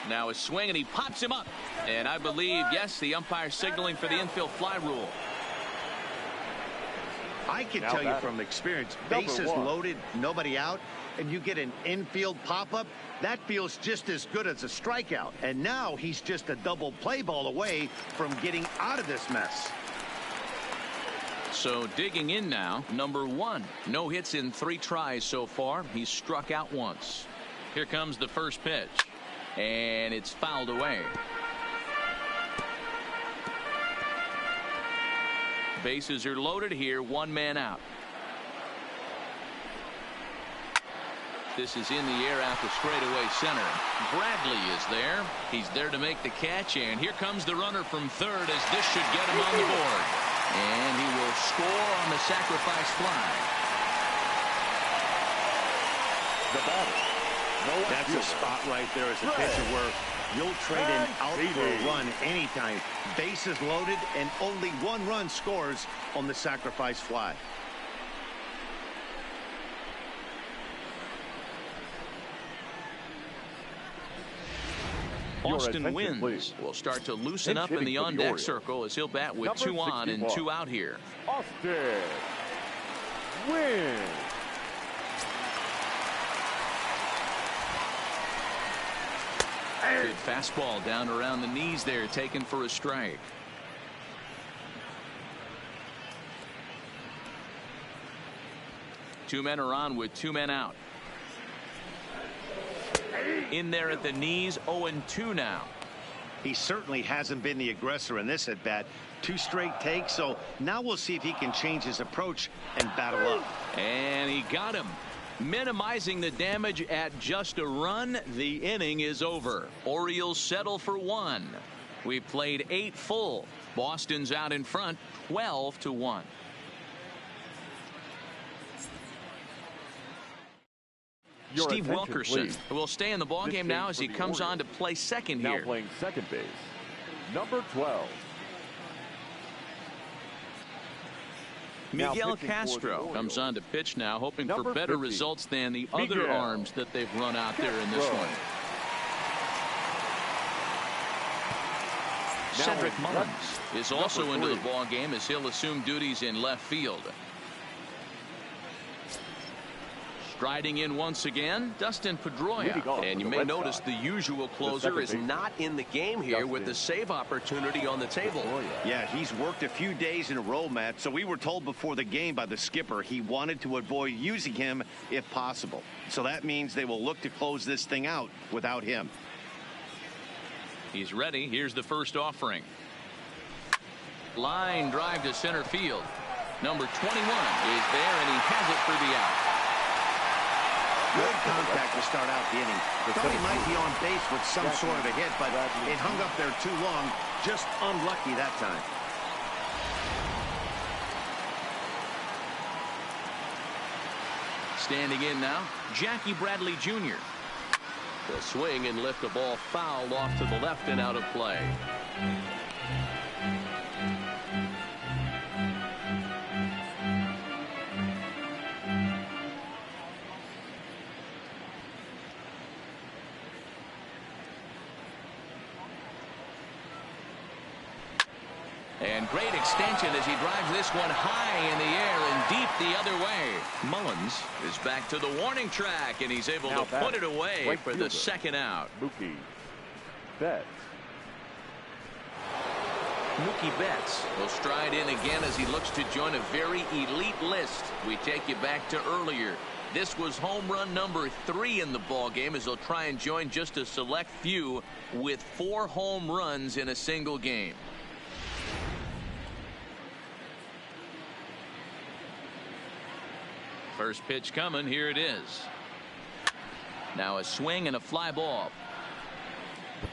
Now a swing and he pops him up. And I believe, yes, the umpire signaling for the infield fly rule. I can tell you from experience, bases loaded, nobody out, and you get an infield pop-up, that feels just as good as a strikeout. And now he's just a double play ball away from getting out of this mess. So digging in now, number 1. No hits in 3 tries so far. He's struck out once. Here comes the first pitch. And it's fouled away. Bases are loaded here. 1 man out. This is in the air out to straightaway center. Bradley is there. He's there to make the catch. And here comes the runner from third as this should get him on the board. And he will score on the sacrifice fly. The batter. That's a spot right there as a pitcher where you'll trade an out for a run anytime. Bases loaded and only 1 run scores on the sacrifice fly. Austin Wins will start to loosen up in the on-deck circle as he'll bat with 2 on and 2 out here. Austin Wins. Good fastball down around the knees there, taken for a strike. Two men are on with 2 men out. In there at the knees, 0-2 now. He certainly hasn't been the aggressor in this at bat. 2 straight takes, so now we'll see if he can change his approach and battle up. And he got him. Minimizing the damage at just a run. The inning is over. Orioles settle for 1. We played 8 full. Boston's out in front 12-1. Steve Wilkerson will stay in the ballgame now as he comes on to play second here. Now playing second base, number 12. Miguel Castro comes on to pitch now, hoping for better results than the other arms that they've run out there in this one. Cedric Mullins is also into the ball game as he'll assume duties in left field. Striding in once again, Dustin Pedroia. And you may notice the usual closer is not in the game here with the save opportunity on the table. Yeah, he's worked a few days in a row, Matt, so we were told before the game by the skipper he wanted to avoid using him if possible. So that means they will look to close this thing out without him. He's ready. Here's the first offering. Line drive to center field. Number 21 is there, and he has it for the out. Good contact to start out the inning. Thought he might be on base with some sort of a hit, but it hung up there too long. Just unlucky that time. Standing in now, Jackie Bradley Jr. The swing and lift a ball fouled off to the left and out of play. And great extension as he drives this one high in the air and deep the other way. Mullins is back to the warning track, and he's able to put it away for the second out. Mookie Betts. Mookie Betts will stride in again as he looks to join a very elite list. We take you back to earlier. This was home run number 3 in the ball game as he'll try and join just a select few with 4 home runs in a single game. First pitch coming. Here it is. Now a swing and a fly ball.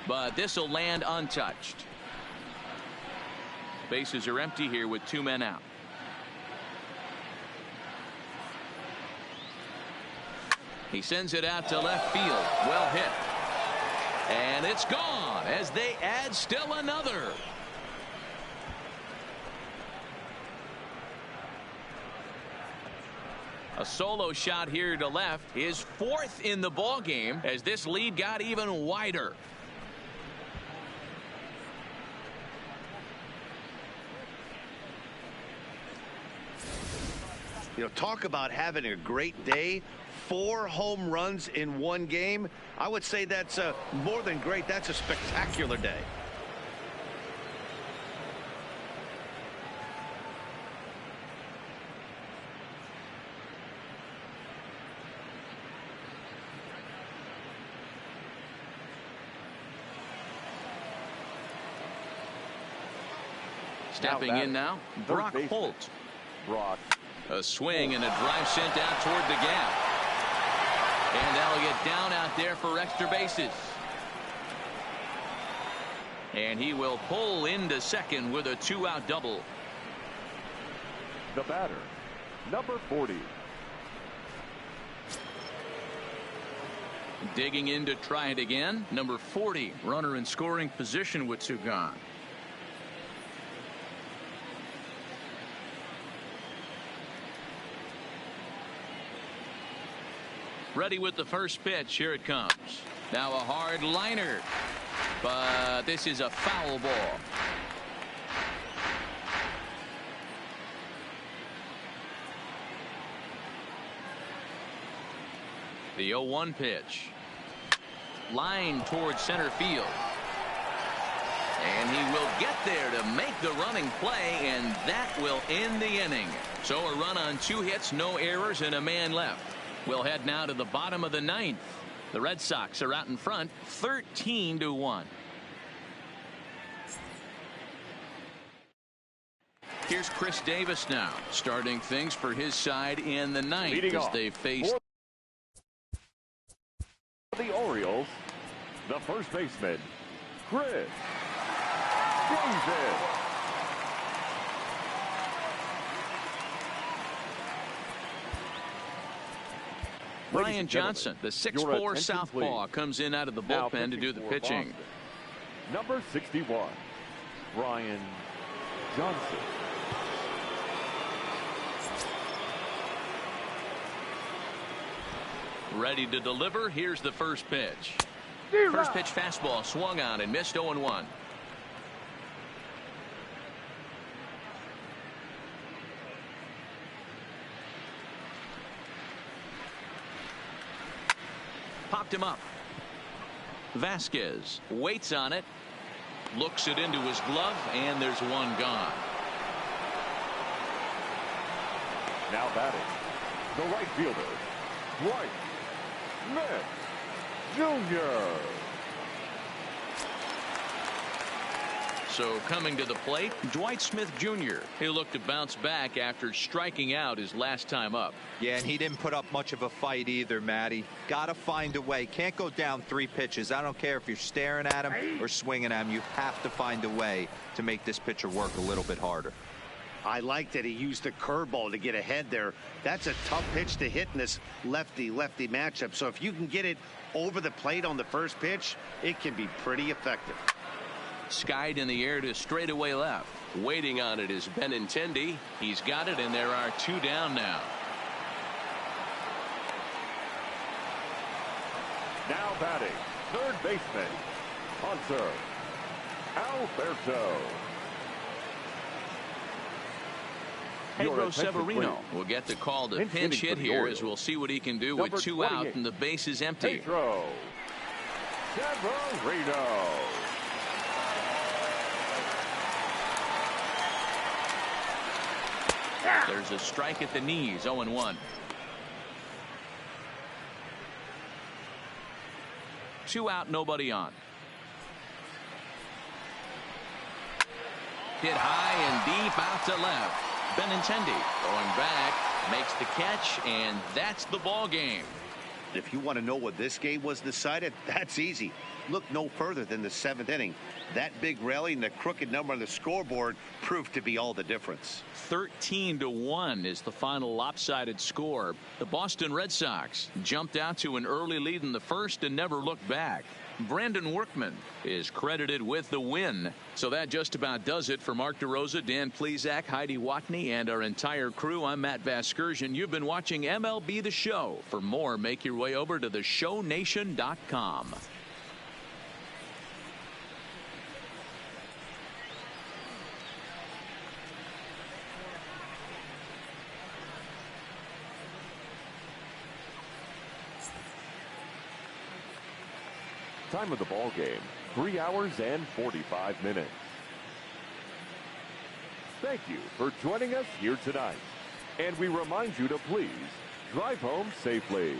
But this will land untouched. Bases are empty here with 2 men out. He sends it out to left field. Well hit. And it's gone as they add still another. A solo shot here to left, his 4th in the ball game as this lead got even wider. You know, talk about having a great day. 4 home runs in 1 game. I would say that's more than great. That's a spectacular day. Stepping in now, Brock Holt. Brock. A swing and a drive sent out toward the gap. And that'll get down out there for extra bases. And he will pull into second with a 2-out double. The batter, number 40. Digging in to try it again, number 40. Runner in scoring position with 2 gone. Ready with the first pitch. Here it comes. Now a hard liner. But this is a foul ball. The 0-1 pitch. Line towards center field. And he will get there to make the running play, and that will end the inning. So a run on 2 hits, no errors, and a man left. We'll head now to the bottom of the 9th. The Red Sox are out in front 13-1. Here's Chris Davis now starting things for his side in the 9th as they face The Orioles, the first baseman, Chris Davis. Brian Johnson, the 6'4" southpaw, comes in out of the bullpen to do the pitching. Boston, number 61, Brian Johnson. Ready to deliver. Here's the first pitch. First pitch fastball swung on and missed. 0-1. Popped him up. Vasquez waits on it, looks it into his glove, and there's one gone. Now batting, the right fielder, Dwight Smith Jr. So coming to the plate, Dwight Smith Jr. He looked to bounce back after striking out his last time up. Yeah, and he didn't put up much of a fight either, Matty. Got to find a way. Can't go down 3 pitches. I don't care if you're staring at him or swinging at him. You have to find a way to make this pitcher work a little bit harder. I like that he used the curveball to get ahead there. That's a tough pitch to hit in this lefty-lefty matchup. So if you can get it over the plate on the first pitch, it can be pretty effective. Skied in the air to straightaway left. Waiting on it is Benintendi. He's got it, and there are 2 down now. Now batting, third baseman, Hunter Alberto. Pedro Severino will get the call to pinch hit here as we'll see what he can do with 2 out and the bases empty. Pedro Severino. There's a strike at the knees. 0-1. 2 out, nobody on. Hit high and deep out to left. Benintendi going back, makes the catch, and that's the ball game. If you want to know what this game was decided, that's easy. Look no further than the 7th inning. That big rally and the crooked number on the scoreboard proved to be all the difference. 13-1 is the final lopsided score. The Boston Red Sox jumped out to an early lead in the first and never looked back. Brandon Workman is credited with the win. So that just about does it for Mark DeRosa, Dan Plesac, Heidi Watney, and our entire crew. I'm Matt Vasgersian. You've been watching MLB The Show. For more, make your way over to theshownation.com. Time of the ball game, 3 hours and 45 minutes. Thank you for joining us here tonight. And we remind you to please drive home safely.